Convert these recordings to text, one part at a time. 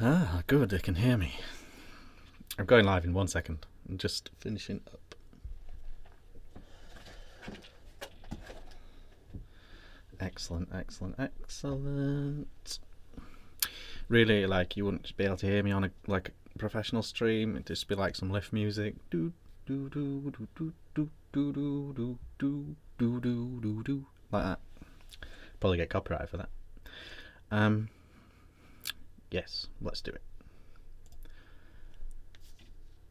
Ah, good, they can hear me. I'm going live in 1 second. I'm just finishing up. Excellent, excellent, excellent. Really, like, you wouldn't be able to hear me on a professional stream. It'd just be like some lift music. Do do do do do do do do do do do do do like that. Probably get copyright for that. Yes, let's do it.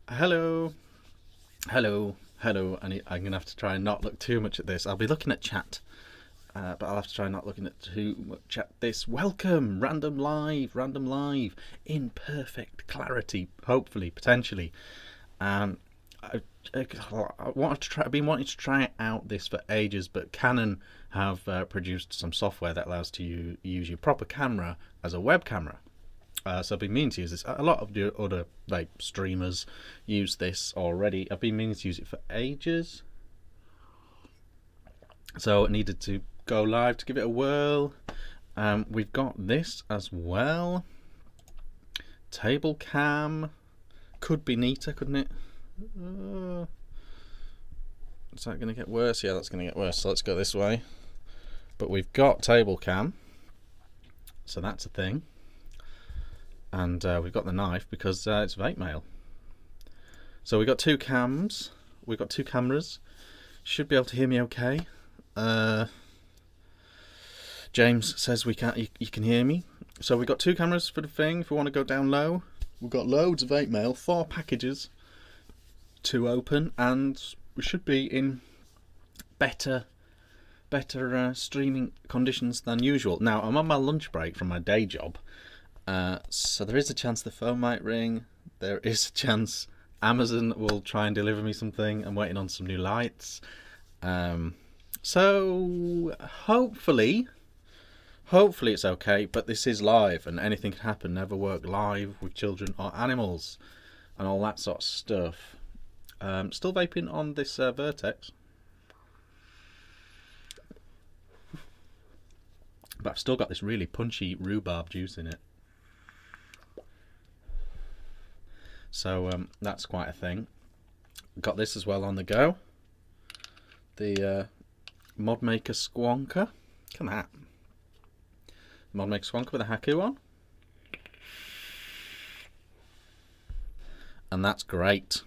Hello, hello, hello. I'm gonna have to try and not look too much at this. I'll be looking at chat, but I'll have to try not looking at too much at this. Welcome, random live, in perfect clarity, hopefully, potentially. I wanted to try. I've been wanting to try out this for ages, but Canon have produced some software that allows you to use your proper camera as a web camera. So I've been meaning to use this. A lot of the other streamers use this already. I've been meaning to use it for ages. So I needed to go live to give it a whirl. We've got this as well. Table cam. Could be neater, couldn't it? Is that going to get worse? Yeah, that's going to get worse. So let's go this way. But we've got table cam. So that's a thing. And we've got the knife because it's vape mail. So we've got two cams. We've got two cameras. Should be able to hear me okay. James says we can't. You can hear me. So we've got two cameras for the thing. If we want to go down low, we've got loads of vape mail. 4 packages to open, and we should be in better streaming conditions than usual. Now I'm on my lunch break from my day job. So there is a chance the phone might ring. There is a chance Amazon will try and deliver me something. I'm waiting on some new lights. So hopefully it's okay. But this is live, and anything can happen. Never work live with children or animals, and all that sort of stuff. Still vaping on this Vertex, but I've still got this really punchy rhubarb juice in it. So that's quite a thing. Got this as well on the go. The Mod Maker Squonker. Look at that. Mod Maker Squonker with a Haku on. And that's great.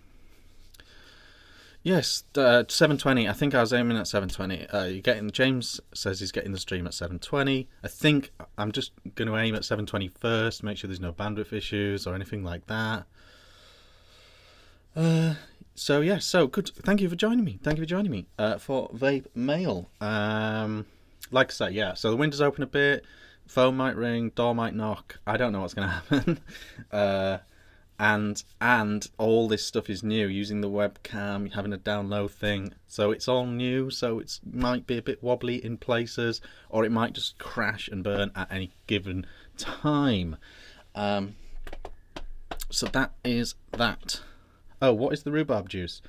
Yes, 720. I think I was aiming at 720. James says he's getting the stream at 720. I think I'm just going to aim at 720 first, make sure there's no bandwidth issues or anything like that. So yeah, so good. Thank you for joining me. For Vape Mail. Like I say, yeah. So the window's open a bit. Phone might ring. Door might knock. I don't know what's going to happen. And all this stuff is new. Using the webcam, having a down low thing. So it's all new. So it might be a bit wobbly in places, or it might just crash and burn at any given time. So that is that. Oh, what is the rhubarb juice?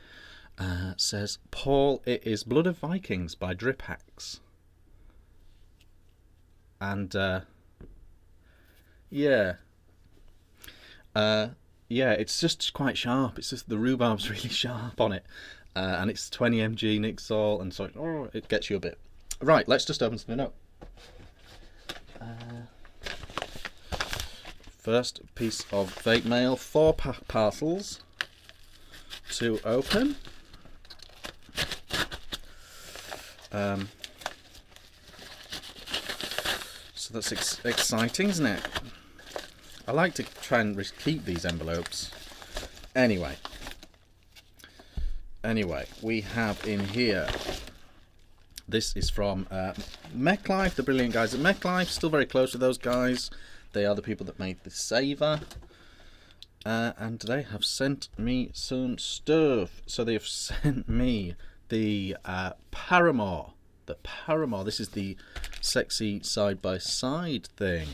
Says Paul, it is Blood of Vikings by Drip Hacks. And yeah, it's just quite sharp. It's just the rhubarb's really sharp on it, and it's 20 mg Nixol, and so it gets you a bit. Right, let's just open something up. First piece of vape mail, 4 parcels to open. So that's exciting, isn't it? I like to try and keep these envelopes. Anyway, we have in here, this is from Mech Life, the brilliant guys at Mech Life. Still very close to those guys. They are the people that made the saver. And they have sent me some stuff. So they have sent me the Paramore. The Paramore. This is the sexy side-by-side thing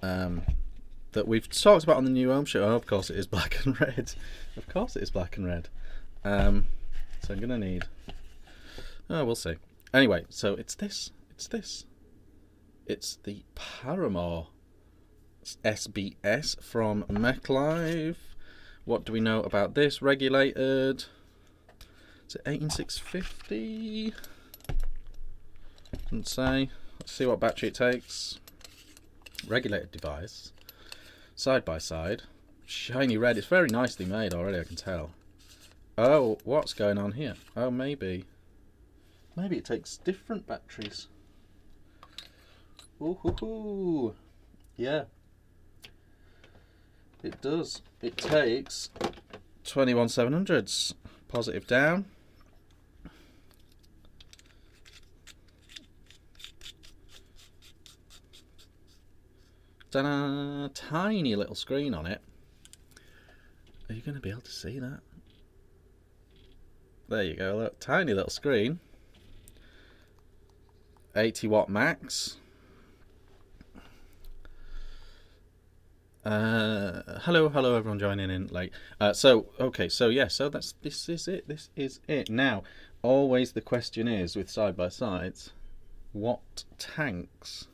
that we've talked about on the New Home Show. Oh, of course it is black and red. Of course it is black and red. So I'm going to need... Oh, we'll see. Anyway, so it's this. It's the Paramore SBS from Mech Life. What do we know about this? Regulated. Is it 18650? Doesn't say. Let's see what battery it takes. Regulated device. Side by side. Shiny red. It's very nicely made already, I can tell. Oh, what's going on here? Oh, maybe it takes different batteries. Ooh, hoo, hoo. Yeah, it does. It takes 21700s. Positive down. Ta-da! Tiny little screen on it. Are you going to be able to see that? There you go, look, tiny little screen. 80 watt max. Hello everyone joining in late. So this is it. Now, always the question is with side by sides, what tanks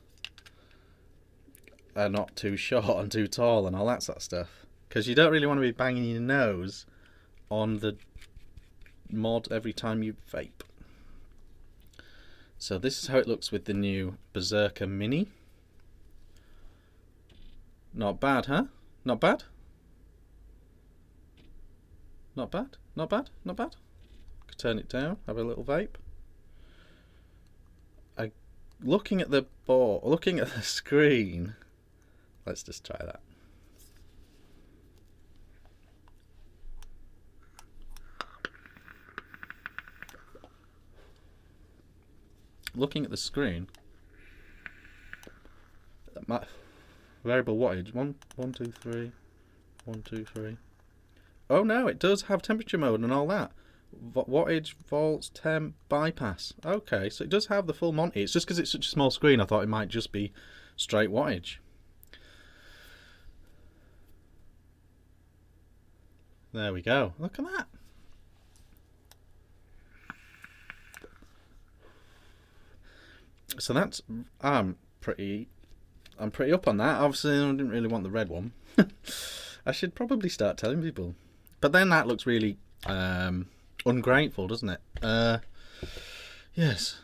are not too short and too tall and all that sort of stuff? Because you don't really want to be banging your nose on the mod every time you vape. So this is how it looks with the new Berserker Mini. Not bad, huh? Not bad? Not bad? Not bad? Not bad? Could turn it down, have a little vape. Looking at the board, looking at the screen, let's just try that. Looking at the screen, my variable wattage, 1, 2, 3, 1, 2, 3. Oh no, it does have temperature mode and all that. Wattage, volts, temp, bypass. Okay, so it does have the full Monty. It's just because it's such a small screen, I thought it might just be straight wattage. There we go. Look at that. So that's I'm pretty up on that. Obviously, I didn't really want the red one. I should probably start telling people. But then that looks really ungrateful, doesn't it? Yes.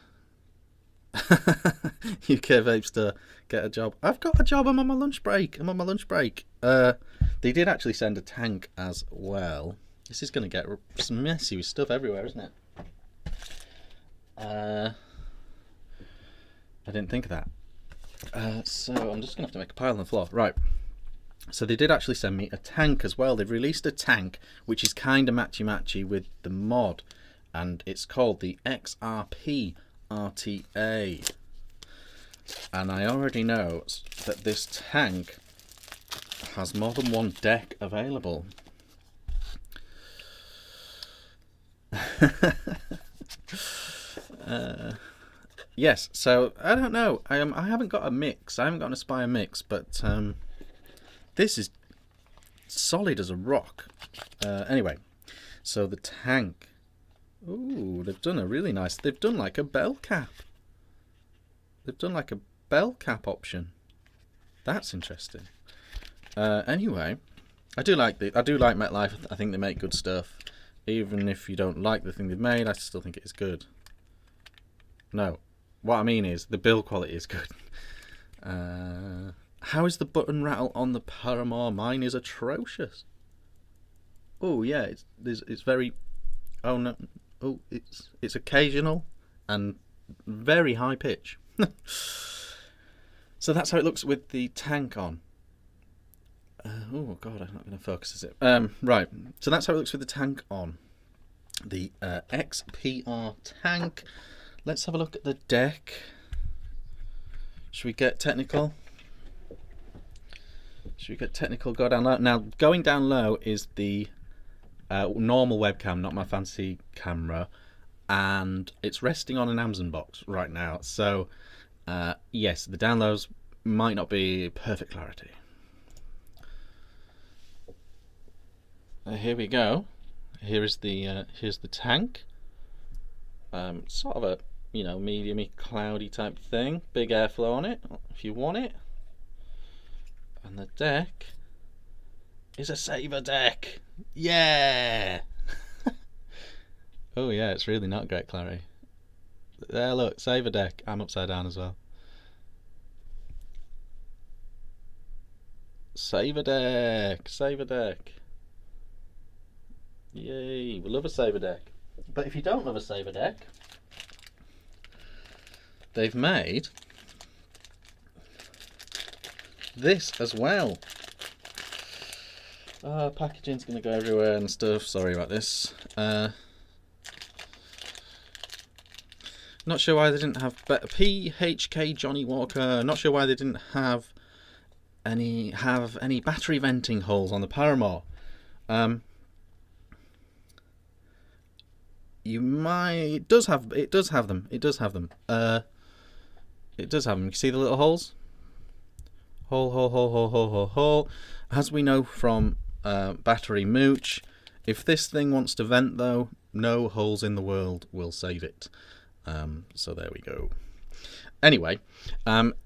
UK Vapester, get a job. I've got a job. I'm on my lunch break. They did actually send a tank as well. This is going to get messy with stuff everywhere, isn't it? I didn't think of that. So I'm just going to have to make a pile on the floor. Right. So they did actually send me a tank as well. They've released a tank which is kind of matchy-matchy with the mod. And it's called the XRP RTA. And I already know that this tank has more than one deck available. Yes, so I don't know. I haven't got a mix. I haven't got an Aspire mix, but this is solid as a rock. Anyway, so the tank. Ooh, they've done a really nice. They've done like a bell cap. They've done like a bell cap option. That's interesting. Anyway, I do like Mech Life. I think they make good stuff. Even if you don't like the thing they've made, I still think it is good. No. What I mean is, the build quality is good. How is the button rattle on the Paramore? Mine is atrocious. Oh yeah, it's very. Oh no. Oh, it's occasional and very high pitch. So that's how it looks with the tank on. Oh god, I'm not going to focus, is it? Right. So that's how it looks with the tank on. The XPR tank. Let's have a look at the deck. Should we get technical? Go down low. Now, going down low is the normal webcam, not my fancy camera. And it's resting on an Amazon box right now. So, yes, the down lows might not be perfect clarity. Here we go. Here's the tank. Sort of a medium-y, cloudy type thing. Big airflow on it if you want it. And the deck is a saver deck. Yeah! Oh yeah, it's really not great clarity. There, look, saver deck. I'm upside down as well. Saver deck, saver deck. Yay, we love a saver deck. But if you don't love a saver deck, they've made this as well. Packaging's gonna go everywhere and stuff. Sorry about this. Not sure why they didn't have better PHK Johnny Walker. Not sure why they didn't have any battery venting holes on the Paramore. You might. It does have them. It does have them. It does have them. You see the little holes? Hole. As we know from Battery Mooch, if this thing wants to vent though, no holes in the world will save it. So there we go. Anyway,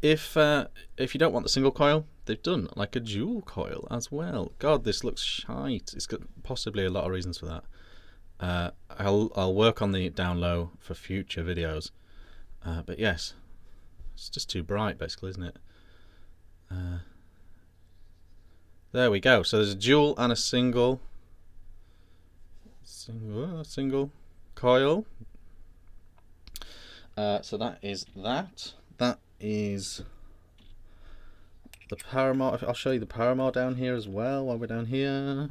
if you don't want the single coil, they've done like a dual coil as well. God, this looks shite. It's got possibly a lot of reasons for that. I'll work on the down low for future videos. But yes, it's just too bright, basically, isn't it? There we go. So there's a dual and a single coil. So that is that. That is the Paramore. I'll show you the Paramore down here as well while we're down here.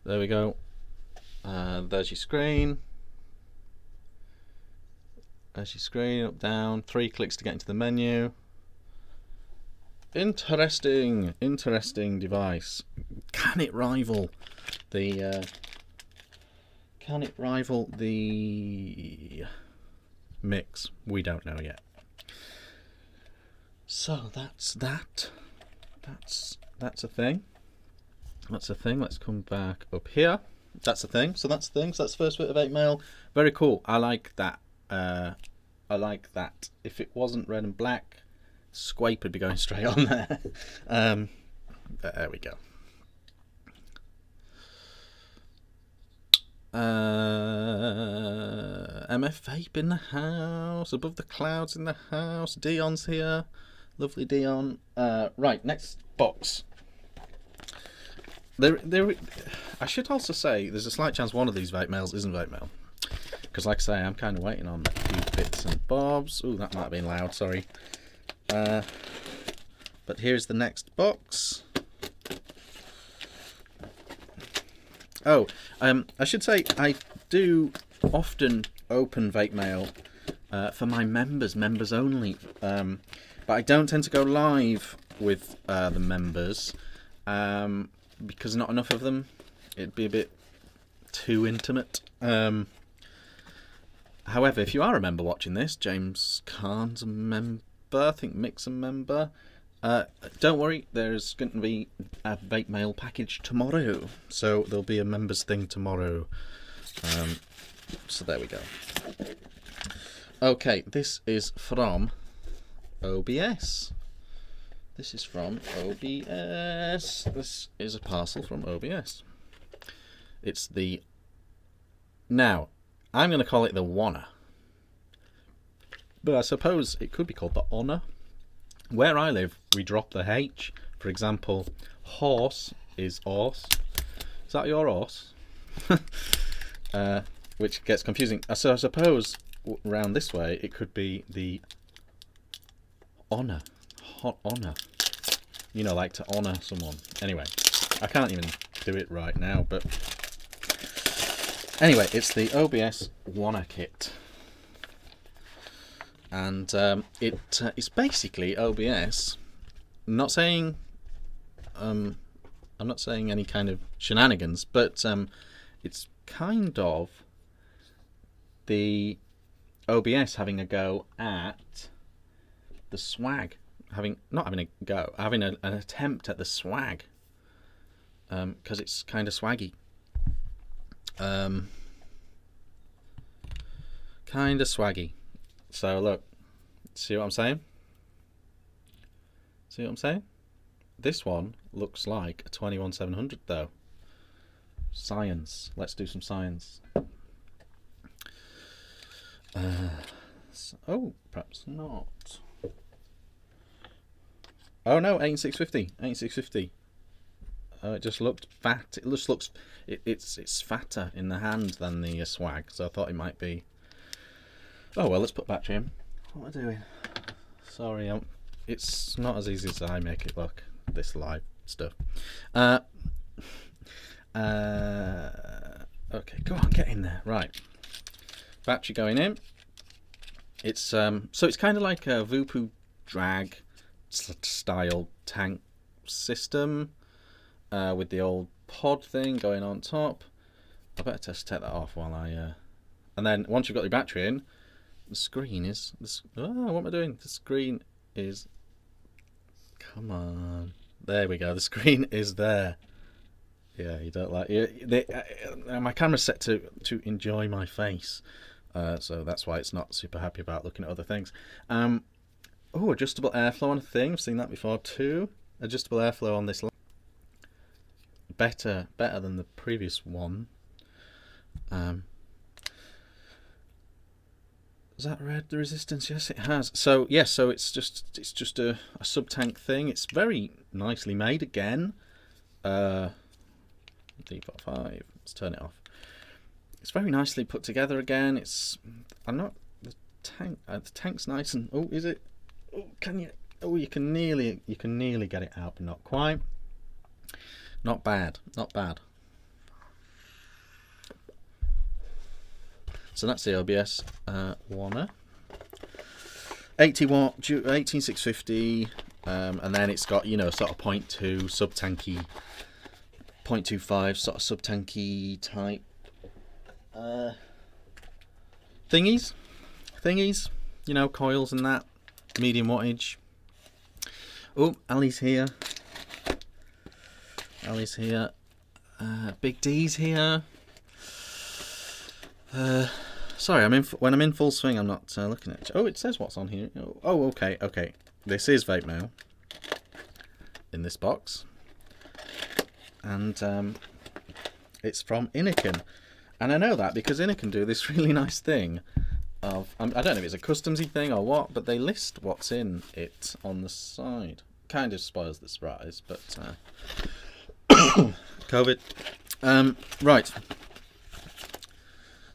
There we go. There's your screen. There's your screen, up, down. 3 clicks to get into the menu. Interesting device. Can it rival the Mix? We don't know yet. So that's that. That's a thing. That's a thing. Let's come back up here. That's a thing. So that's the thing. So that's the first bit of 8mm. Very cool. I like that. I like that. If it wasn't red and black, Squape would be going straight on there. There we go. MF Vape in the house. Above the clouds in the house. Dion's here. Lovely Dion. Right, next box. I should also say there's a slight chance one of these vape mails isn't vape mail. Because like I say, I'm kind of waiting on a few bits and bobs. Ooh, that might have been loud, sorry. But here's the next box. Oh, I should say I do often open vape mail for my members only. But I don't tend to go live with the members because not enough of them. It'd be a bit too intimate. However, if you are a member watching this, James Khan's a member, I think Mick's a member, don't worry, there's going to be a vape mail package tomorrow. So there'll be a members thing tomorrow. So there we go. Okay, this is from OBS. This is from OBS. This is a parcel from OBS. It's the... Now, I'm going to call it the Wanna. But I suppose it could be called the Honor. Where I live, we drop the H. For example, horse is horse. Is that your horse? Which gets confusing. So I suppose round this way, it could be the Honor. Hot honor. You know, like to honor someone. Anyway, I can't even do it right now, but anyway, it's the OBS Wanna kit. And it's basically OBS. I'm not saying any kind of shenanigans, but it's kind of the OBS having a go at the swag. Having an attempt at the swag, because it's kind of swaggy. Kind of swaggy. So look, see what I'm saying? See what I'm saying? This one looks like a 21700 though. Science. Let's do some science. Oh, perhaps not. Oh no, 18650. 18650. Oh, it just looked fat. It just looks. It's fatter in the hand than the swag. So I thought it might be. Oh well, let's put battery in. What am I doing? Sorry, it's not as easy as I make it look. This live stuff. Okay, go on, get in there. Right, battery going in. It's so it's kind of like a Voopoo drag style tank system with the old pod thing going on top. I better just take that off while I. And then once you've got the battery in, the screen is. Oh, what am I doing? The screen is. Come on. There we go. The screen is there. Yeah, you don't like my camera's set to enjoy my face, so that's why it's not super happy about looking at other things. Oh, adjustable airflow on a thing. I've seen that before too. Adjustable airflow on this. Better than the previous one. Has that read the resistance? Yes, it has. So yes, so it's just a sub tank thing. It's very nicely made again. D45. Let's turn it off. It's very nicely put together again. The tank's nice and is it? Oh, can you? Oh, you can nearly get it out, but not quite. Not bad. Not bad. So that's the OBS Wanna. 80 watt, 18650, and then it's got, sort of 0.2 sub-tanky, 0.25 sort of sub-tanky type thingies, coils and that, medium wattage. Oh, Ali's here. Big D's here. Sorry, when I'm in full swing, I'm not looking at. Oh, it says what's on here. Oh, okay. This is vape mail in this box, and it's from Innokin, and I know that because Innokin do this really nice thing of I don't know if it's a customsy thing or what, but they list what's in it on the side. Kind of spoils the surprise, but COVID. Right.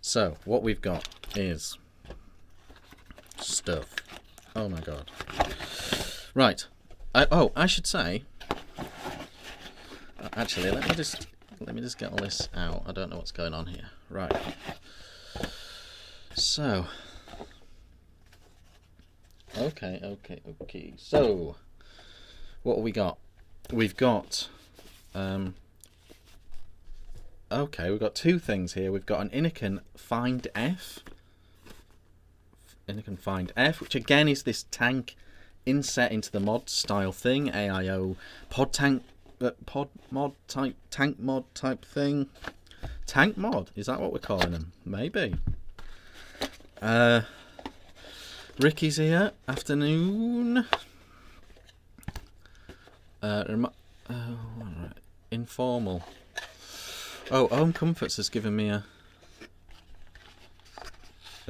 So, what we've got is stuff. Oh my god. Right. I should say. Actually, let me just get all this out. I don't know what's going on here. Right. So. Okay. So, what have we got? We've got. Okay, we've got two things here. We've got an Innokin Find F. Innokin Find F, which again is this tank inset into the mod style thing. AIO pod tank, pod mod type, tank mod type thing. Tank mod, is that what we're calling them? Maybe. Ricky's here. Afternoon. Alright. Informal. Oh, Home Comforts has given me a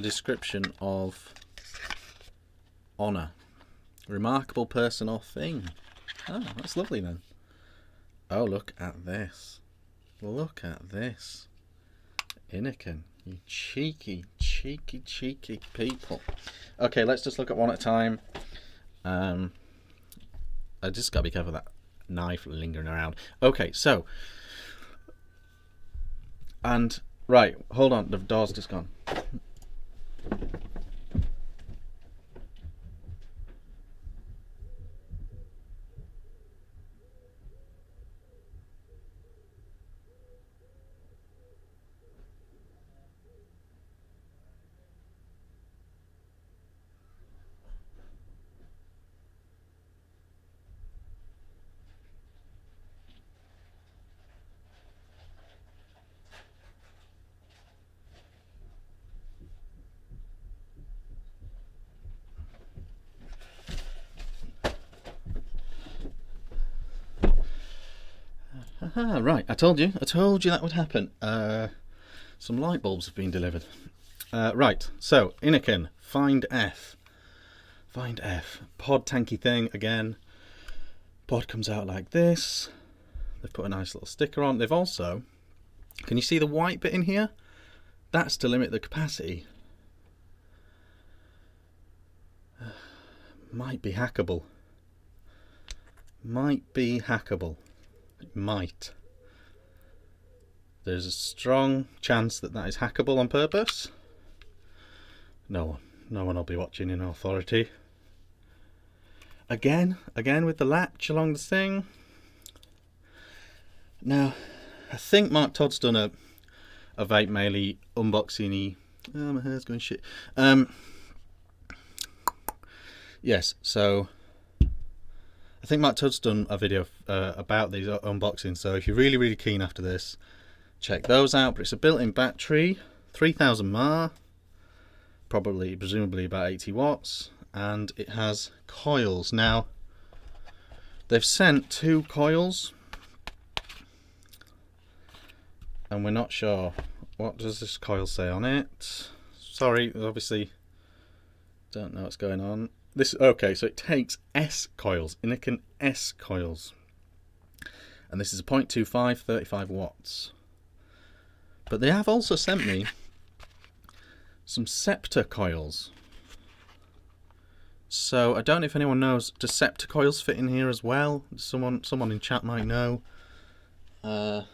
description of Honor. Remarkable person or thing. Oh, that's lovely then. Oh, look at this. Look at this. Innokin, you cheeky people. Okay, let's just look at one at a time. I just gotta be careful of that knife lingering around. Okay, so. And, right, hold on, the door's just gone. Right, I told you that would happen. Some light bulbs have been delivered. Right, so Innokin Find F. Find F. Pod tanky thing again. Pod comes out like this. They've put a nice little sticker on. They've also, can you see the white bit in here? That's to limit the capacity. Might be hackable. Might be hackable. It might. There's a strong chance that is hackable on purpose. No one will be watching in authority. Again with the latch along the thing. Now, I think Mark Todd's done a vape maily unboxing-y. Oh, my hair's going shit. Yes, so I think Mark Todd's done a video about these unboxings. So if you're really keen after this, check those out. But it's a built-in battery, 3000 mAh, presumably about 80 watts, and it has coils. Now, they've sent 2 coils, and we're not sure. What does this coil say on it? Sorry, obviously don't know what's going on. Okay, so it takes S coils, Innokin S coils, and this is a 0.25, 35 watts. But they have also sent me some Scepter coils. So I don't know if anyone knows, do Scepter coils fit in here as well? Someone in chat might know. So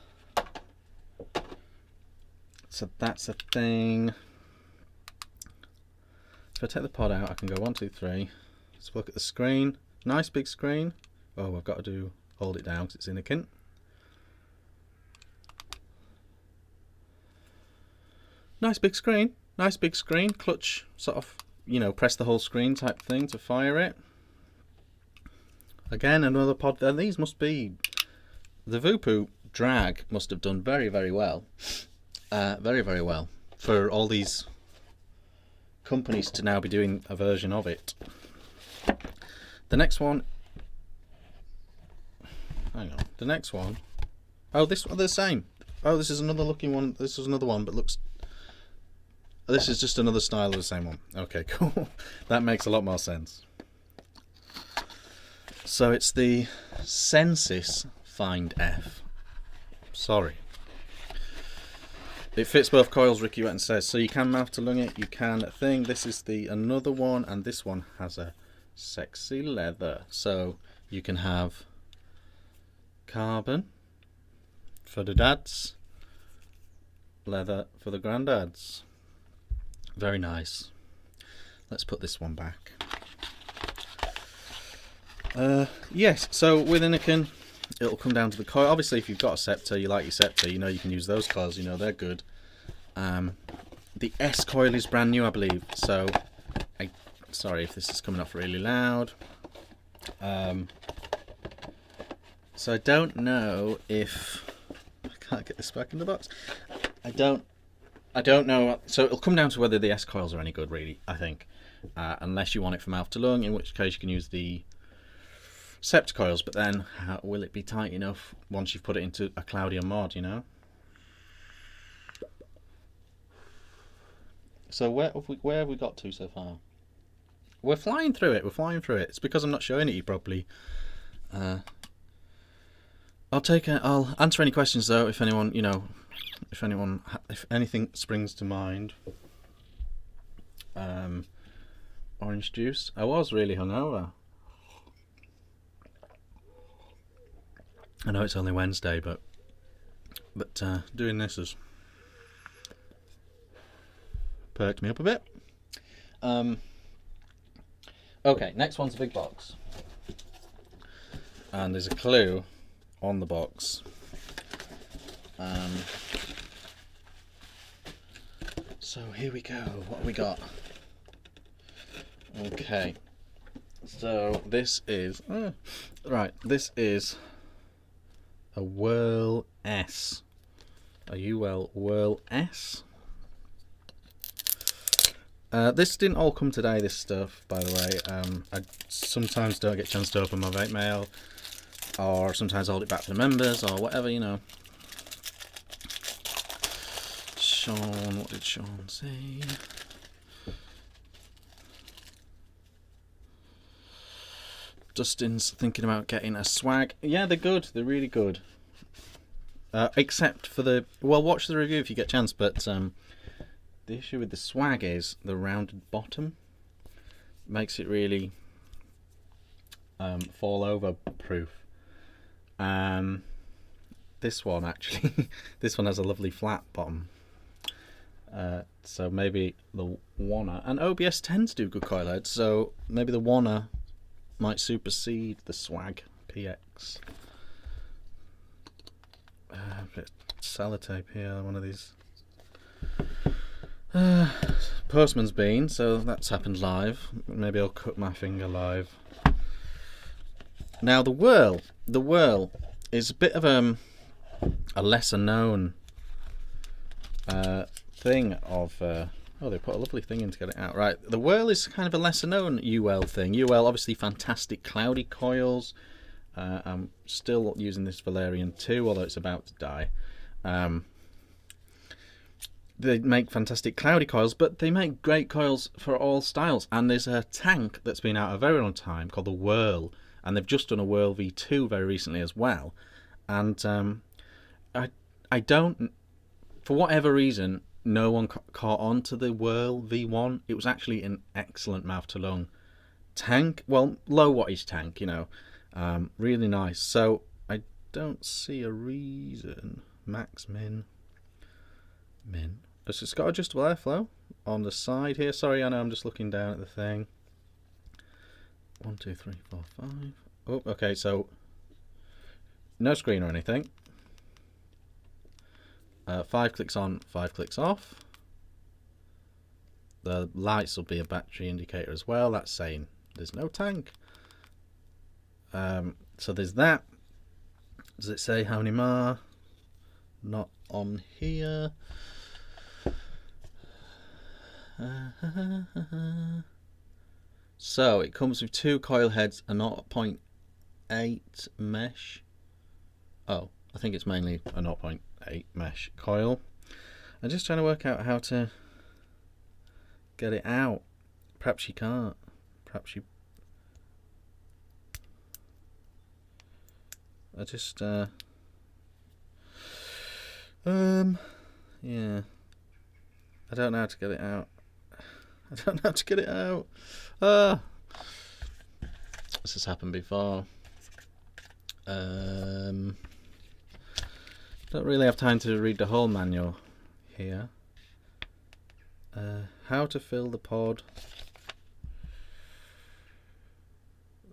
that's a thing. If I take the pod out, I can go 1, 2, 3. Let's look at the screen. Nice big screen. Oh, I've got to hold it down because it's Innokin. Nice big screen. Nice big screen. Clutch, sort of, press the whole screen type thing to fire it. Again, another pod. And these must be, the Voopoo drag must have done very well. Very well for all these companies to now be doing a version of it. The next one, hang on, the next one, oh, this one, they're the same. Oh, this is another looking one. This is another one, but looks, this is just another style of the same one. Okay, cool. That makes a lot more sense. So it's the Sensis Find F. Sorry. It fits both coils, Ricky Wetton says. So you can mouth to lung it, you can thing. This is the another one, and this one has a sexy leather. So you can have carbon for the dads, leather for the granddads. Very nice. Let's put this one back. Yes, so with Innokin, it'll come down to the coil. Obviously, if you've got a Scepter, you like your Scepter, you can use those coils, they're good. The S coil is brand new, I believe, so sorry if this is coming off really loud. So I don't know if I can't get this back in the box. I don't know. So it'll come down to whether the S coils are any good, really, I think, unless you want it for mouth to lung, in which case you can use the Scepter coils, but then will it be tight enough once you've put it into a cloudier mod, So where have we got to so far? We're flying through it. It's because I'm not showing it you properly. I'll answer any questions though if anyone, if anything springs to mind. Orange juice. I was really hungover. I know it's only Wednesday, but doing this has perked me up a bit. Okay, next one's a big box, and there's a clue on the box. So here we go. What have we got? Okay, so this is right. This is a Whirl S, a Uwell Whirl S. This didn't all come today, this stuff, by the way. I sometimes don't get a chance to open my vape mail. or sometimes hold it back for the members, or whatever, you know. Sean, what did Sean say? Dustin's thinking about getting a swag. Yeah, they're good. They're really good. Except for the... Well, watch the review if you get a chance, but the issue with the swag is the rounded bottom. Makes it really fall over proof. This one, actually, this one has a lovely flat bottom. So maybe the Wanna... And OBS tends to do good coil heads, so maybe the Wanna might supersede the Swag PX. A bit of sellotape here, one of these. Postman's been, so that's happened live. Maybe I'll cut my finger live. Now the Whirl is a bit of a lesser known thing of... oh, they put a lovely thing in to get it out. Right, the Whirl is kind of a lesser known Uwell thing. Uwell, obviously fantastic cloudy coils. I'm still using this Valerian 2, although it's about to die. They make fantastic cloudy coils, but they make great coils for all styles. And there's a tank that's been out a very long time called the Whirl, and they've just done a Whirl V2 very recently as well. And I don't, for whatever reason, no one caught on to the Whirl V1. It was actually an excellent mouth to lung tank. Well, low wattage tank, you know. Really nice. So I don't see a reason. Max, min. It's got adjustable airflow on the side here. Sorry, I know I'm just looking down at the thing. 1, 2, 3, 4, 5. Oh, okay, so no screen or anything. 5 clicks on, 5 clicks off. The lights will be a battery indicator as well. That's saying there's no tank. So there's that. Does it say how many mAh? Not on here. So it comes with 2 coil heads, a 0.8 mesh. Oh, I think it's mainly a 0.8 mesh coil. I'm just trying to work out how to get it out. Perhaps you can't. Perhaps you... I just yeah, I don't know how to get it out. I don't know how to get it out. This has happened before. Don't really have time to read the whole manual here. How to fill the pod.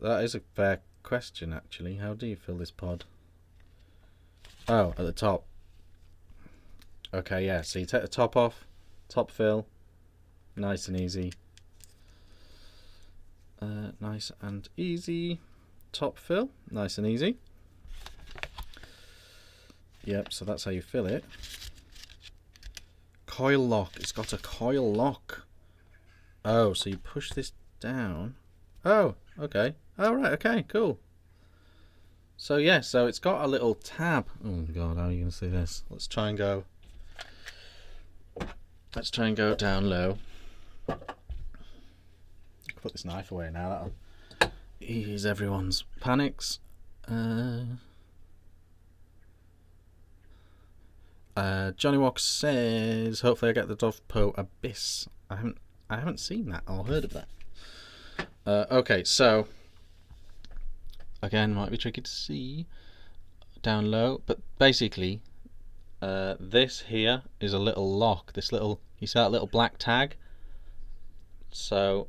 That is a fair question, actually. How do you fill this pod? Oh, at the top. Okay, yeah, so you take the top off, top fill, nice and easy. Nice and easy. Top fill, nice and easy. Yep, so that's how you fill it. Coil lock, it's got a coil lock. Oh, so you push this down. Oh, okay. Oh, right, okay, cool. So, yeah, so it's got a little tab. Oh, God, how are you going to see this? Let's try and go down low. Put this knife away now. That'll ease everyone's panics. Johnny Walker says, hopefully I get the Dovpo Abyss. I haven't seen that or heard of that. Okay, so again, might be tricky to see down low, but basically this here is a little lock. This little, you see that little black tag? So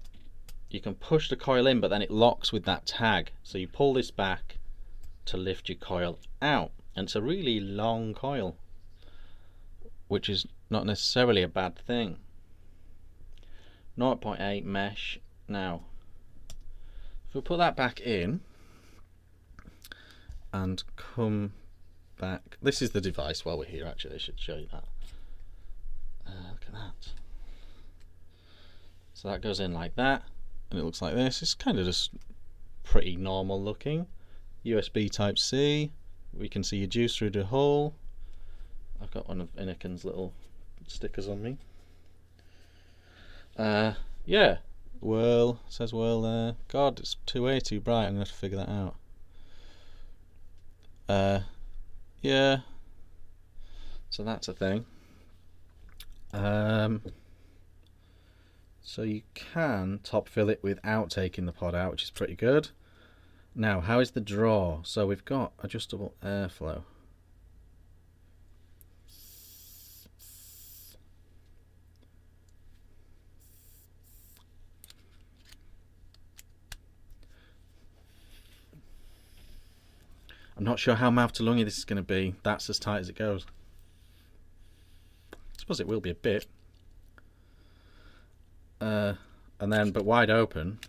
you can push the coil in, but then it locks with that tag. So you pull this back to lift your coil out, and it's a really long coil, which is not necessarily a bad thing. 0.8 mesh. Now, if we put that back in and come back, this is the device while we're here. Actually, I should show you that. Look at that. So that goes in like that, and it looks like this. It's kind of just pretty normal looking. USB Type C. We can see your juice through the hole. I've got one of Innokin's little stickers on me. Yeah, Whirl, says Whirl there. God, it's way too bright, I'm going to have to figure that out. Yeah, so that's a thing. So you can top fill it without taking the pod out, which is pretty good. Now, how is the draw? So we've got adjustable airflow. I'm not sure how mouth to lungy this is going to be. That's as tight as it goes. I suppose it will be a bit. And then, but wide open.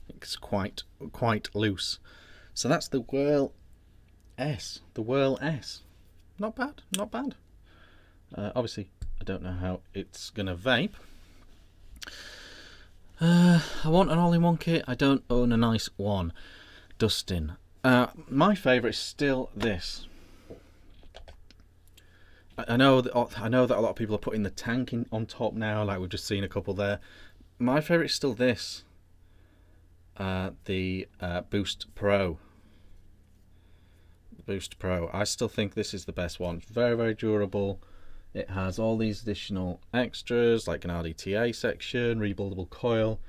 It's quite loose. So that's the Whirl S. The Whirl S. Not bad, not bad. Obviously, I don't know how it's going to vape. I want an all-in-one kit. I don't own a nice one. Dustin. My favourite is still this. I know that a lot of people are putting the tank on top now, like we've just seen a couple there. My favourite is still this. The Boost Pro. Boost Pro. I still think this is the best one. Very, very durable. It has all these additional extras like an RDTA section, rebuildable coil,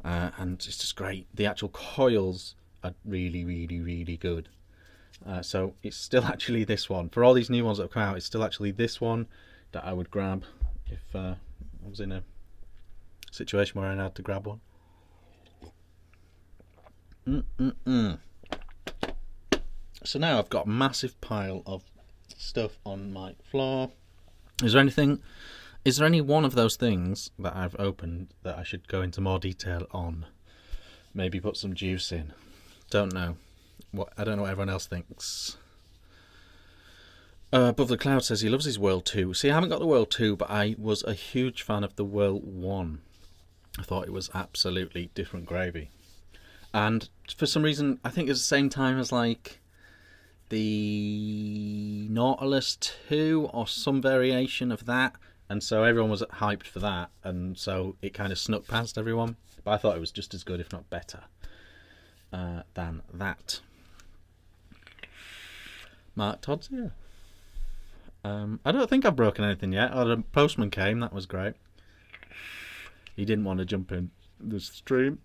and it's just great. The actual coils are really, really, really good. So it's still actually this one. For all these new ones that have come out, it's still actually this one that I would grab if I was in a situation where I had to grab one. So now I've got a massive pile of stuff on my floor. Is there any one of those things that I've opened that I should go into more detail on? Maybe put some juice in. Don't know. I don't know what everyone else thinks. Above the Cloud says he loves his Whirl 2. See, I haven't got the Whirl 2, but I was a huge fan of the Whirl 1. I thought it was absolutely different gravy. And for some reason, I think it's the same time as like the Nautilus 2 or some variation of that. And so everyone was hyped for that. And so it kind of snuck past everyone. But I thought it was just as good, if not better, than that. Mark Todd's here. I don't think I've broken anything yet. Oh, the postman came. That was great. He didn't want to jump in the stream.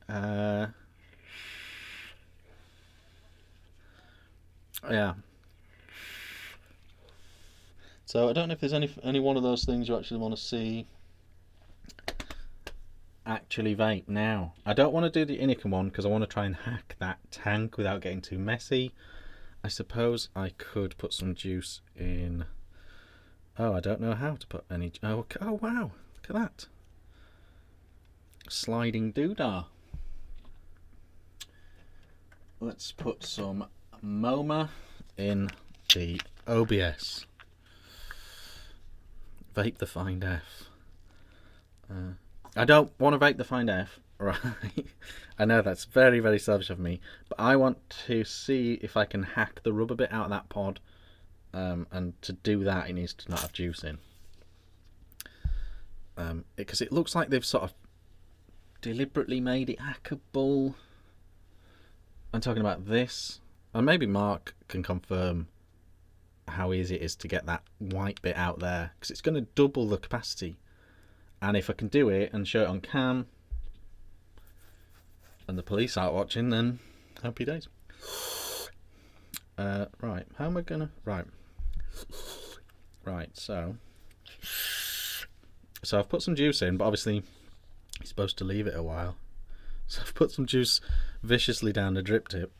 Yeah. So I don't know if there's any one of those things you actually want to see actually vape now. I don't want to do the Innokin one because I want to try and hack that tank without getting too messy. I suppose I could put some juice in. Oh, I don't know how to put any. Oh wow! Look at that sliding doodah. Let's put some MoMA in the OBS. Vape the Find F. I don't want to vape the Find F, right? I know that's very, very selfish of me, but I want to see if I can hack the rubber bit out of that pod, and to do that it needs to not have juice in. Because it looks like they've sort of deliberately made it hackable. I'm talking about this, and maybe Mark can confirm how easy it is to get that white bit out there, because it's going to double the capacity. And if I can do it and show it on cam and the police aren't watching, then happy days. Right, how am I gonna... Right, so I've put some juice in, but obviously you're supposed to leave it a while. So I've put some juice viciously down the drip tip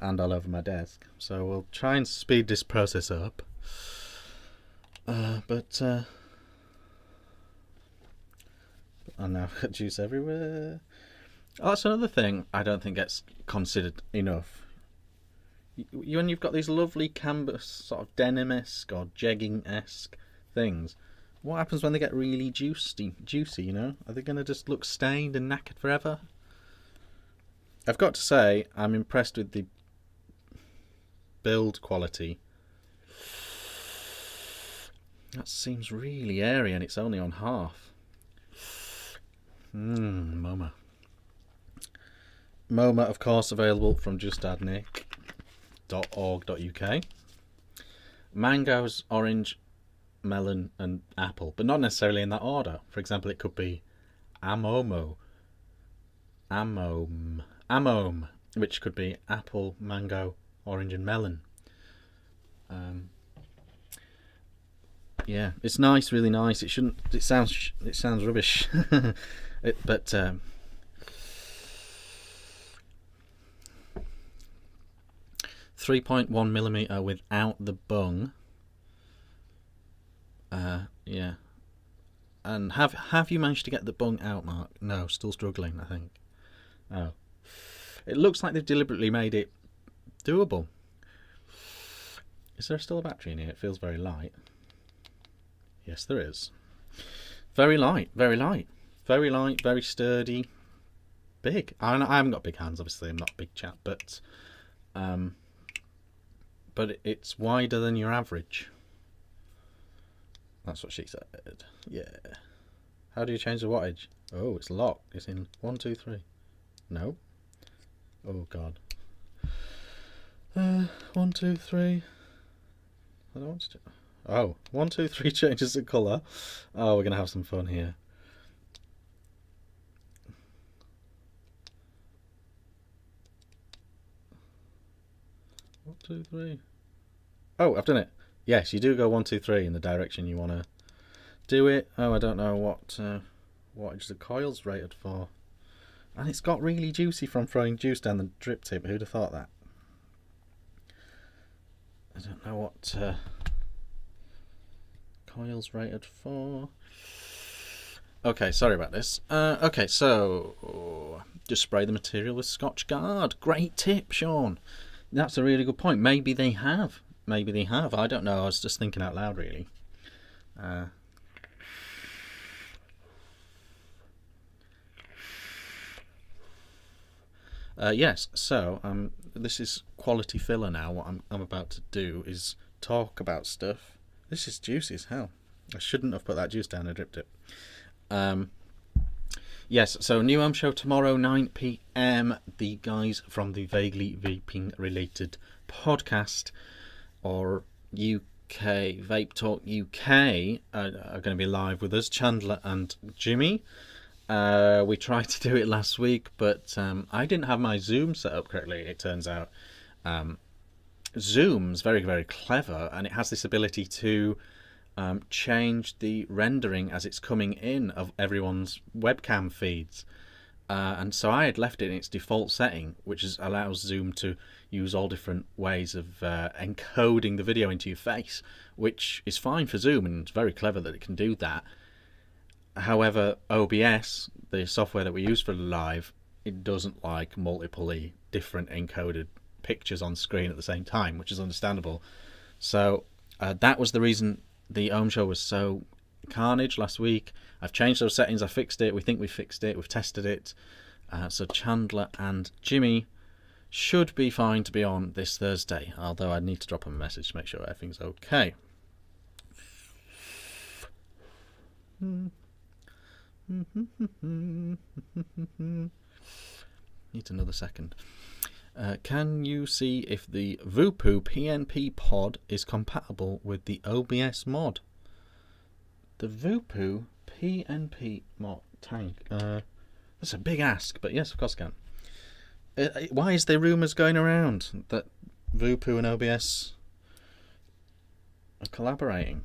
and all over my desk. So we'll try and speed this process up. But and now I've got juice everywhere. Oh, that's another thing I don't think gets considered enough. When you've got these lovely canvas, sort of denim-esque or jegging-esque things, What happens when they get really juicy, you know? Are they going to just look stained and knackered forever? I've got to say, I'm impressed with the build quality. That seems really airy and it's only on half. MoMA. MoMA, of course, available from justadnick.org.uk. Mangoes, orange, melon and apple, but not necessarily in that order. For example, it could be amome, which could be apple, mango, orange and melon. Yeah, it's nice, really nice. It shouldn't. It sounds rubbish, but 3.1mm without the bung. Yeah. And have you managed to get the bung out, Mark? No, still struggling, I think. Oh. It looks like they've deliberately made it doable. Is there still a battery in here? It feels very light. Yes, there is. Very light, very light. Very light, very sturdy. Big. I haven't got big hands, obviously. I'm not a big chap, but it's wider than your average. That's what she said. Yeah. How do you change the wattage? Oh, it's locked. It's in 1, 2, 3. No. Oh God. 1, 2, 3. I don't want to. Oh, 1, 2, 3 changes the colour. Oh, we're gonna have some fun here. One, 2, 3. Oh, I've done it. Yes, you do go 1, 2, 3 in the direction you want to do it. Oh, I don't know what is the coil's rated for. And it's got really juicy from throwing juice down the drip tip. Who'd have thought that? I don't know what coil's rated for. Okay, sorry about this. Okay, so just spray the material with Scotch Guard. Great tip, Sean. That's a really good point. Maybe they have. Maybe they have. I don't know. I was just thinking out loud, really. Yes. So this is quality filler now. What I'm about to do is talk about stuff. This is juicy as hell. I shouldn't have put that juice down a drip tip. Yes. So new home show tomorrow, 9 p.m. The guys from the Vaguely Vaping Related podcast, or UK Vape Talk UK, are going to be live with us, Chandler and Jimmy. We tried to do it last week, but I didn't have my Zoom set up correctly, it turns out. Zoom's very, very clever, and it has this ability to change the rendering as it's coming in of everyone's webcam feeds. And so I had left it in its default setting, which allows Zoom to use all different ways of encoding the video into your face, which is fine for Zoom, and it's very clever that it can do that. However, OBS, the software that we use for live, it doesn't like multiple different encoded pictures on screen at the same time, which is understandable. So that was the reason the home show was so carnage last week. I've changed those settings, I fixed it, we think we fixed it, we've tested it. So Chandler and Jimmy should be fine to be on this Thursday, although I need to drop them a message to make sure everything's okay. Need another second. Can you see if the Vupu PNP pod is compatible with the OBS mod? The Vupu PNP mod tank. That's a big ask, but yes, of course I can. Why is there rumours going around that Vupu and OBS are collaborating?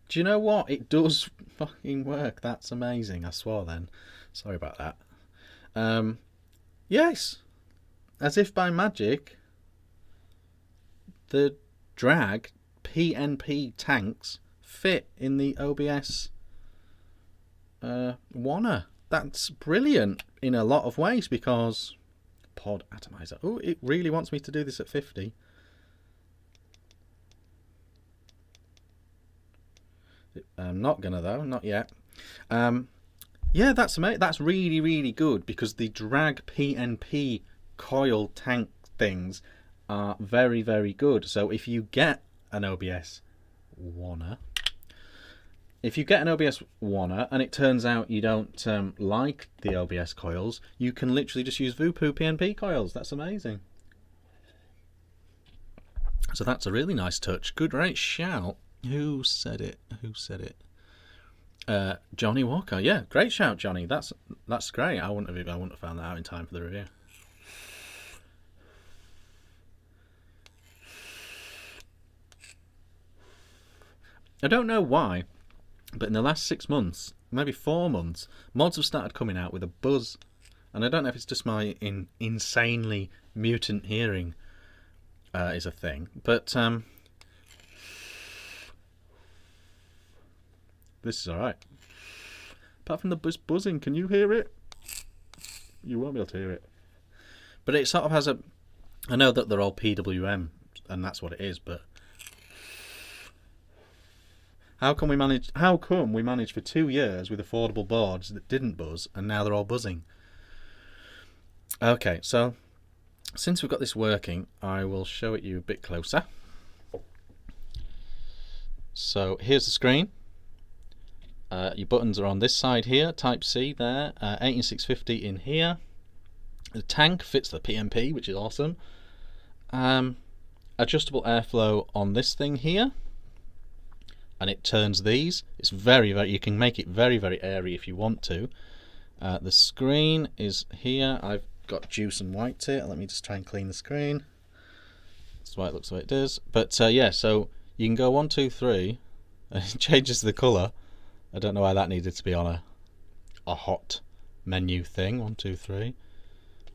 Do you know what? It does fucking work. That's amazing. I swore then. Sorry about that. Yes. As if by magic, the drag PNP tanks fit in the OBS Wanna. That's brilliant in a lot of ways, because pod atomizer. Oh, it really wants me to do this at 50. I'm not gonna though, not yet. Yeah, that's amazing. That's really, really good because the drag PNP coil tank things are very, very good. So if you get an OBS Wanna, and it turns out you don't like the OBS coils, you can literally just use Voopoo PNP coils. That's amazing. So that's a really nice touch. Good, great shout. Who said it? Johnny Walker. Yeah, great shout, Johnny. That's great. I wouldn't have found that out in time for the review. I don't know why, but in the last 6 months, maybe 4 months, mods have started coming out with a buzz, and I don't know if it's just my insanely mutant hearing is a thing, but this is alright. Apart from the buzzing, can you hear it? You won't be able to hear it. But it sort of has a... I know that they're all PWM, and that's what it is, but... How come we managed for 2 years with affordable boards that didn't buzz, and now they're all buzzing? Okay, so... Since we've got this working, I will show it you a bit closer. So here's the screen. Your buttons are on this side here, Type C there, 18650 in here. The tank fits the PMP, which is awesome. Adjustable airflow on this thing here, and it turns these. It's very, very, you can make it very, very airy if you want to. The screen is here. I've got juice and white here. Let me just try and clean the screen. That's why it looks the way it does. But yeah, so you can go 1, 2, 3, and it changes the colour. I don't know why that needed to be on a hot menu thing. 1, 2, 3,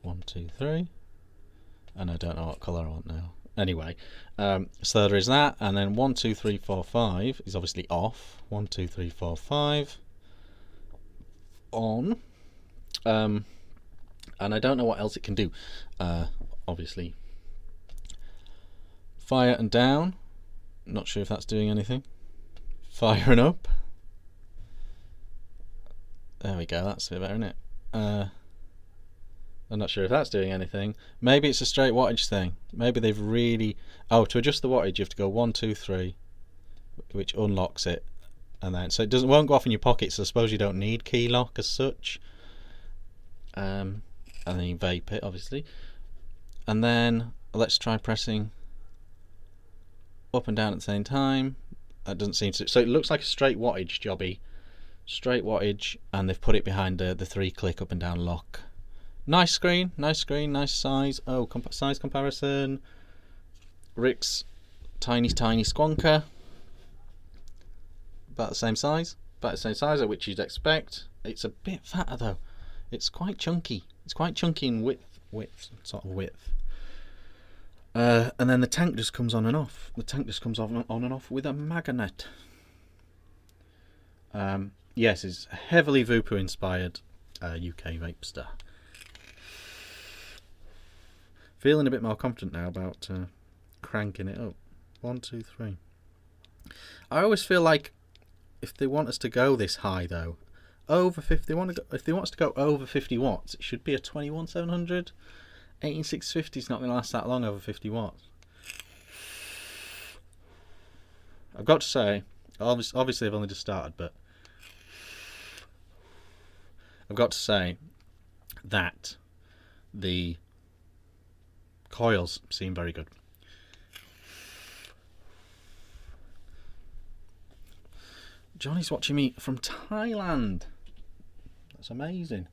1, 2, 3, and I don't know what colour I want now. Anyway, so there is that, and then 1, 2, 3, 4, 5 is obviously off. 1, 2, 3, 4, 5 on. And I don't know what else it can do. Obviously, fire and down. Not sure if that's doing anything. Fire and up. There we go. That's a bit better, isn't it? I'm not sure if that's doing anything. Maybe it's a straight wattage thing. Maybe they've really... Oh, to adjust the wattage, you have to go 1, 2, 3, which unlocks it, and then so it won't go off in your pocket. So I suppose you don't need key lock as such. And then you vape it, obviously, and then let's try pressing up and down at the same time. That doesn't seem to... So it looks like a straight wattage jobby, straight wattage, and they've put it behind the 3-click up and down lock. Nice screen, nice size. Oh, size comparison. Rick's tiny squonker, about the same size, which you'd expect. It's a bit fatter though. It's quite chunky. It's quite chunky in width. And then the tank just comes on and off. The tank just comes on and off with a magnet. Yes, it's heavily Voopoo inspired UK Vapester. Feeling a bit more confident now about cranking it up. 1, 2, 3. I always feel like if they want us to go this high though, over 50, if they want us to go over 50 watts, it should be a 21700. 18650 is not going to last that long over 50 watts. I've got to say, obviously I've only just started, but I've got to say that the coils seem very good. Johnny's watching me from Thailand. That's amazing.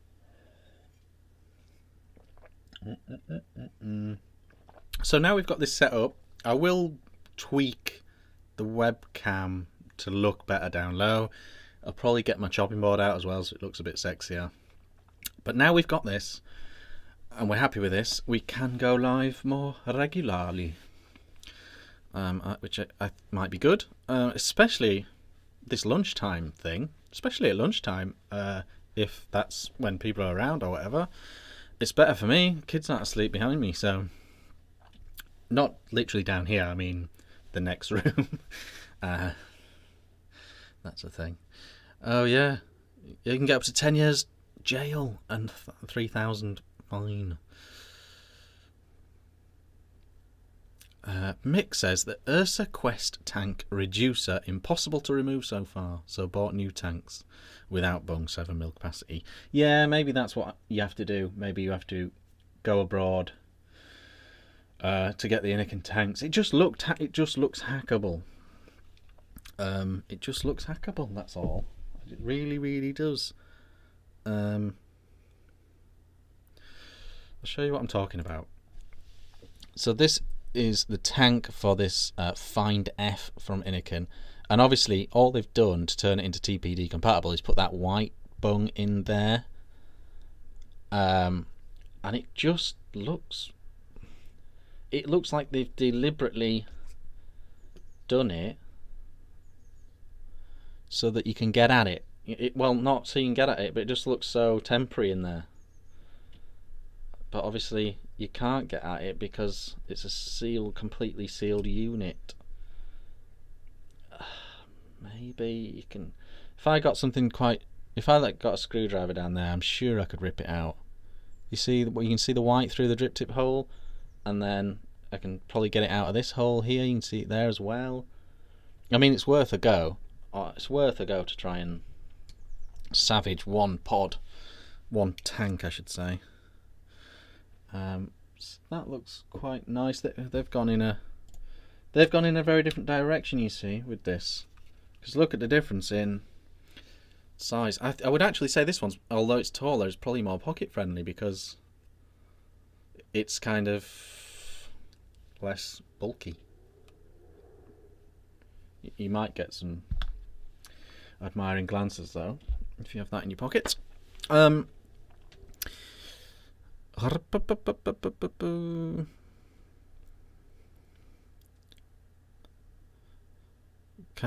So now we've got this set up. I will tweak the webcam to look better down low. I'll probably get my chopping board out as well so it looks a bit sexier. But now we've got this and we're happy with this, we can go live more regularly, which I might be good, especially this lunchtime thing, especially at lunchtime, if that's when people are around or whatever. It's better for me. Kids aren't asleep behind me, so not literally down here, I mean the next room. That's a thing. Oh yeah, you can get up to 10 years jail and 3,000 fine. Mick says that Ursa Quest tank reducer impossible to remove so far, so bought new tanks without bung 7 mil capacity. Yeah, maybe that's what you have to do. Maybe you have to go abroad to get the Innokin tanks. It just looks hackable. It just looks hackable. That's all. It really, really does. I'll show you what I'm talking about. So this is the tank for this Find F from Innokin, and obviously all they've done to turn it into TPD compatible is put that white bung in there, and it just looks like they've deliberately done it so that you can get at it. Well, not so you can get at it, but it just looks so temporary in there. But obviously you can't get at it because it's a completely sealed unit. Maybe you can. If I got a screwdriver down there, I'm sure I could rip it out. You can see the white through the drip tip hole, and then I can probably get it out of this hole here. You can see it there as well. I mean, it's worth a go. It's worth a go to try and savage one tank, I should say. That looks quite nice. They've gone in a very different direction, you see, with this. Because look at the difference in size. I would actually say this one's, although it's taller, is probably more pocket friendly because it's kind of less bulky. You might get some admiring glances though if you have that in your pocket. Can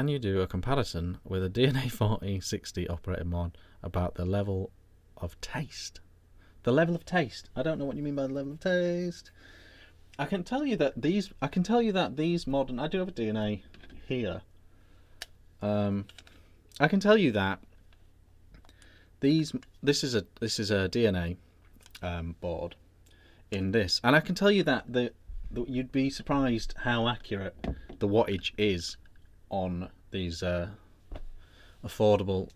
you do a comparison with a DNA 4060 operator mod about the level of taste? The level of taste. I don't know what you mean by the level of taste. I can tell you that these modern. I do have a DNA here. I can tell you that this is a DNA board in this, and I can tell you that you'd be surprised how accurate the wattage is on these affordable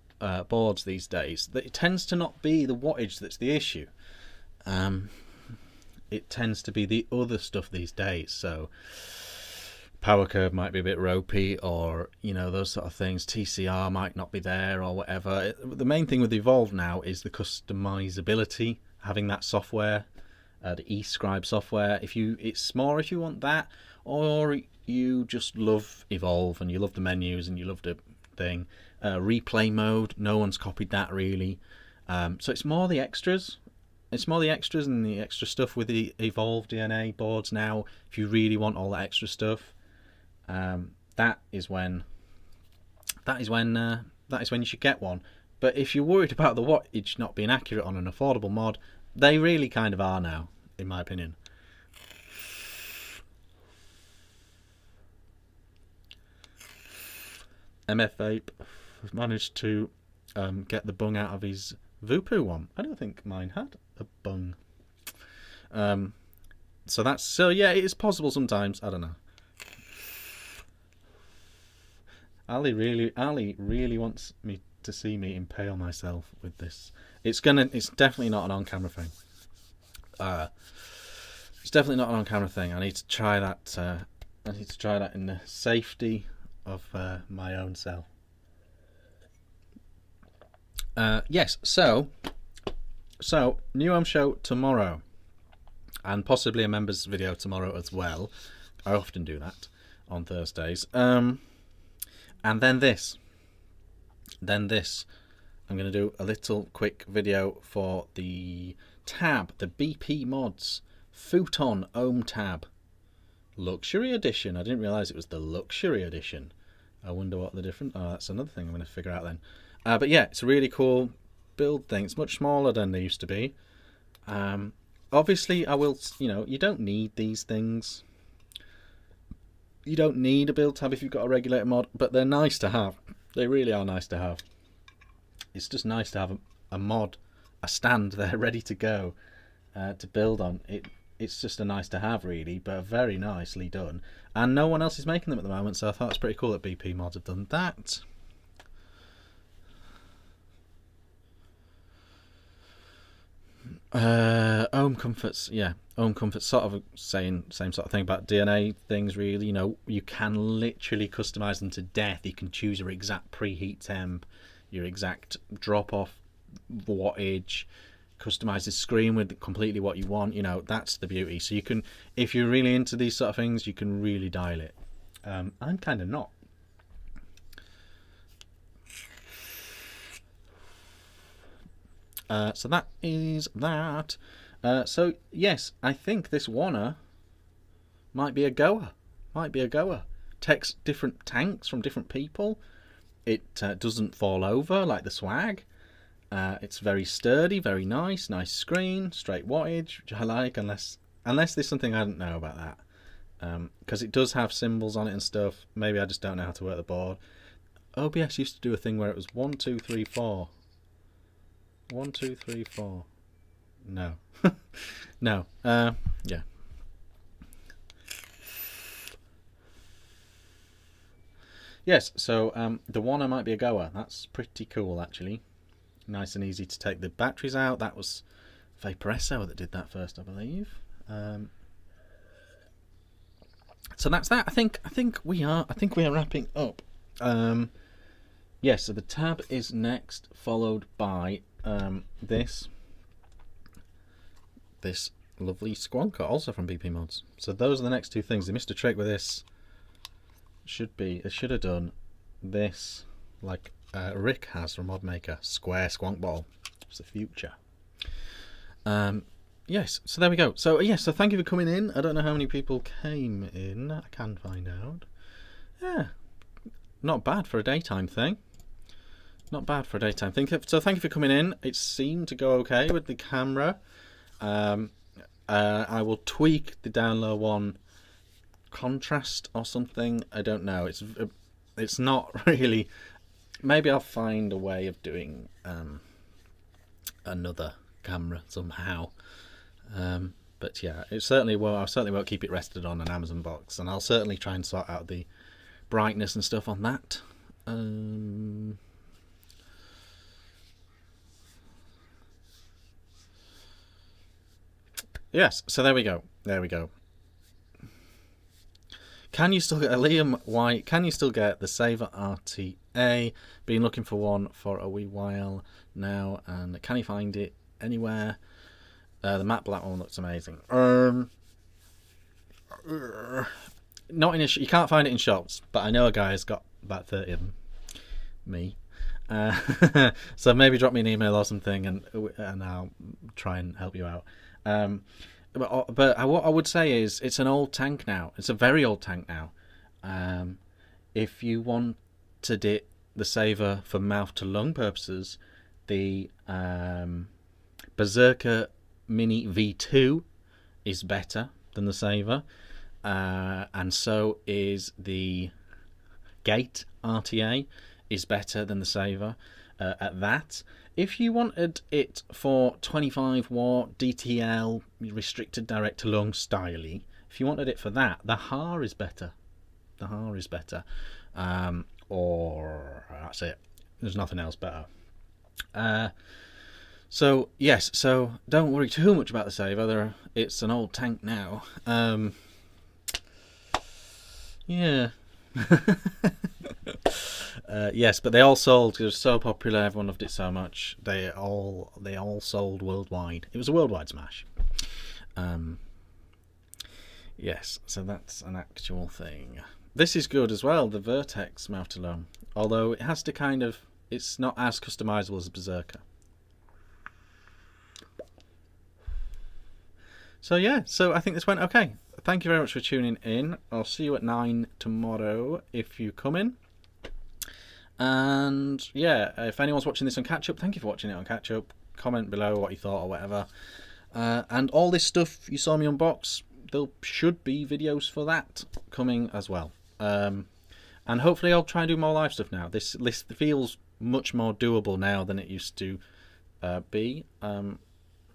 boards these days. It tends to not be the wattage that's the issue. It tends to be the other stuff these days. So power curve might be a bit ropey, or those sort of things. TCR might not be there, or whatever. The main thing with Evolve now is the customizability, having that software, the eScribe software. It's more if you want that, or you just love Evolve and you love the menus and you love the thing. Replay mode, no one's copied that really. So it's more the extras. It's more the extras and the extra stuff with the Evolve DNA boards now. If you really want all that extra stuff, that is when you should get one. But if you're worried about the wattage not being accurate on an affordable mod, they really kind of are now, in my opinion. MF Vape managed to get the bung out of his Vupu one. I don't think mine had a bung. So yeah, it is possible sometimes. I don't know. Ali really wants me to see me impale myself with this. It's definitely not an on-camera thing. It's definitely not an on-camera thing. I need to try that. I need to try that in the safety of my own cell. Yes. So new home show tomorrow, and possibly a members video tomorrow as well. I often do that on Thursdays. And then this. I'm going to do a little quick video for the tab, the BP Mods Futon Ohm Tab Luxury Edition. I didn't realise it was the Luxury Edition. I wonder what the difference. Oh, that's another thing I'm going to figure out then. But yeah, it's a really cool build thing. It's much smaller than they used to be. Obviously, I will. You don't need these things. You don't need a build tab if you've got a regulator mod, but they're nice to have. They really are nice to have. It's just nice to have a mod, a stand there ready to go to build on. It's just a nice to have, really, but very nicely done. And no one else is making them at the moment, so I thought it's pretty cool that BP Mods have done that. Home Comforts, yeah. Home Comforts sort of saying same sort of thing about DNA things, really. You know, you can literally customize them to death. You can choose your exact preheat temp, your exact drop-off wattage, customize the screen with completely what you want. You know, that's the beauty. So you can, if you're really into these sort of things, you can really dial it. I'm kind of not. So that is that. So yes, I think this Wanna might be a goer. Takes different tanks from different people. It doesn't fall over like the Swag. It's very sturdy, very nice screen, straight wattage, which I like, unless there's something I don't know about that. Because it does have symbols on it and stuff. Maybe I just don't know how to work the board. OBS used to do a thing where it was 1, 2, 3, 4. 1, 2, 3, 4. No. No. Yeah. Yes, so the Wanna might be a goer. That's pretty cool, actually. Nice and easy to take the batteries out. That was Vaporesso that did that first, I believe. So that's that. I think we are wrapping up. Yes, so the tab is next, followed by this lovely Squonker, also from BP Mods. So those are the next two things. They missed a trick with this. They should have done this like Rick has from Modmaker, square squonk ball. It's the future. Yes, so there we go. So yes, so thank you for coming in. I don't know how many people came in. I can find out. Yeah, not bad for a daytime thing. Not bad for a daytime thing. So thank you for coming in. It seemed to go okay with the camera. I will tweak the down low one contrast or something. I don't know. It's not really. Maybe I'll find a way of doing another camera somehow. But yeah, it certainly will. I certainly won't keep it rested on an Amazon box, and I'll certainly try and sort out the brightness and stuff on that. Yes, so there we go. Can you still get a Liam White? Can you still get the Saver RTA? Been looking for one for a wee while now, and can you find it anywhere? The matte black one looks amazing. Not in you can't find it in shops, but I know a guy has got about 30 of them. Me. So maybe drop me an email or something, and I'll try and help you out. But what I would say is it's an old tank now. It's a very old tank now. If you wanted it, the Saver for mouth to lung purposes, the Berserker Mini V2 is better than the Saver, and so is the Gate RTA is better than the Saver at that. If you wanted it for 25 watt DTL restricted direct to lung styly, if you wanted it for that, the HAR is better. The HAR is better. Or that's it. There's nothing else better. So yes, so don't worry too much about the Saver. It's an old tank now. Yeah. Yes, but they all sold. It was so popular. Everyone loved it so much. They all sold worldwide. It was a worldwide smash. Yes, so that's an actual thing. This is good as well. The Vertex mouth to lung, although it has to kind of. It's not as customizable as Berserker. So yeah, so I think this went okay. Thank you very much for tuning in. I'll see you at 9 tomorrow if you come in. And yeah, if anyone's watching this on catch up, thank you for watching it on catch up. Comment below what you thought or whatever. And all this stuff you saw me unbox, there should be videos for that coming as well. and hopefully I'll try and do more live stuff now. This list feels much more doable now than it used to be.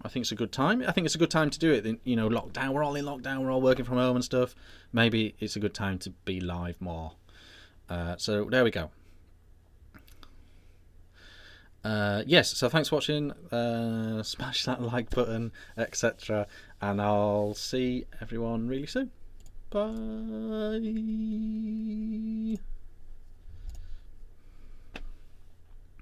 I think it's a good time. I think it's a good time to do it. You know, lockdown. We're all in lockdown. We're all working from home and stuff. Maybe it's a good time to be live more. So there we go. Yes, so thanks for watching. Smash that like button, etc. And I'll see everyone really soon. Bye.